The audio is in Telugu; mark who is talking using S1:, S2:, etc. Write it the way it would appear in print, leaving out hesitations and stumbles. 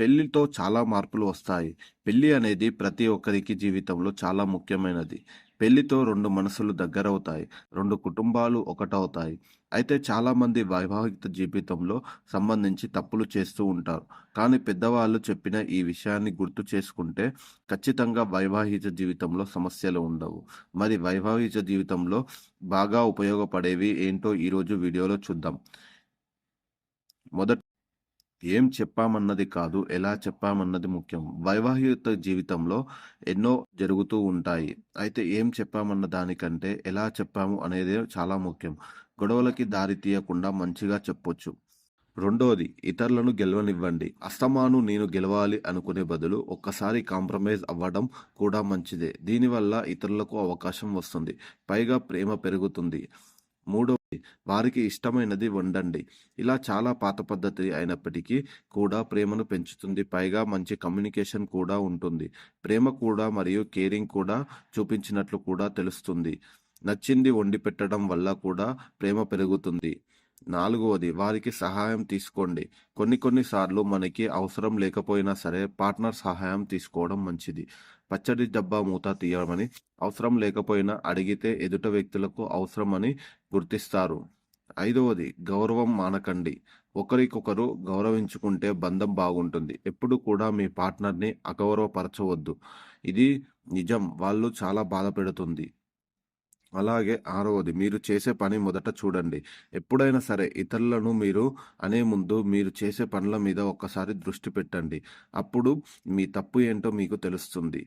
S1: పెళ్లితో చాలా మార్పులు వస్తాయి. పెళ్లి అనేది ప్రతి ఒక్కరికి జీవితంలో చాలా ముఖ్యమైనది. పెళ్లితో 2 మనసులు దగ్గరవుతాయి. 2 కుటుంబాలు ఒకటవుతాయి. అయితే చాలామంది వైవాహిక జీవితంలో సంబంధించి తప్పులు చేస్తూ ఉంటారు. కానీ పెద్దవాళ్ళు చెప్పిన ఈ విషయాన్ని గుర్తు చేసుకుంటే ఖచ్చితంగా వైవాహిక జీవితంలో సమస్యలు ఉండవు. మరి వైవాహిక జీవితంలో బాగా ఉపయోగపడేవి ఏంటో ఈరోజు వీడియోలో చూద్దాం. మొదట ఏం చెప్పామన్నది కాదు, ఎలా చెప్పామన్నది ముఖ్యం. వైవాహిక జీవితంలో ఎన్నో జరుగుతూ ఉంటాయి. అయితే ఏం చెప్పామన్న దానికంటే ఎలా చెప్పాము అనేదే చాలా ముఖ్యం. గొడవలకి దారి తీయకుండా మంచిగా చెప్పొచ్చు. రెండోది, ఇతరులను గెలవనివ్వండి. అస్తమాను నేను గెలవాలి అనుకునే బదులు ఒక్కసారి కాంప్రమైజ్ అవ్వడం కూడా మంచిదే. దీనివల్ల ఇతరులకు అవకాశం వస్తుంది. పైగా ప్రేమ పెరుగుతుంది. మూడోది, వారికి ఇష్టమైనది వండండి. ఇలా చాలా పాత పద్ధతి అయినప్పటికీ కూడా ప్రేమను పెంచుతుంది. పైగా మంచి కమ్యూనికేషన్ కూడా ఉంటుంది. ప్రేమ కూడా మరియు కేరింగ్ కూడా చూపించినట్లు కూడా తెలుస్తుంది. నచ్చింది వండి పెట్టడం వల్ల కూడా ప్రేమ పెరుగుతుంది. నాలుగవది, వారికి సహాయం తీసుకోండి. కొన్ని సార్లు మనకి అవసరం లేకపోయినా సరే పార్ట్నర్ సహాయం తీసుకోవడం మంచిది. పచ్చడి డబ్బా మూత తీయమని అవసరం లేకపోయినా అడిగితే ఎదుట వ్యక్తులకు అవసరమని గుర్తిస్తారు. ఐదవది, గౌరవం మానకండి. ఒకరికొకరు గౌరవించుకుంటే బంధం బాగుంటుంది. ఎప్పుడు కూడా మీ పార్ట్నర్ని అగౌరవపరచవద్దు. ఇది నిజం, వాళ్ళు చాలా బాధ పెడుతుంది. అలాగే ఆరవది, మీరు చేసే పని మొదట చూడండి. ఎప్పుడైనా సరే ఇతరులను మీరు అనే ముందు మీరు చేసే పనుల మీద ఒక్కసారి దృష్టి పెట్టండి. అప్పుడు మీ తప్పు ఏంటో మీకు తెలుస్తుంది.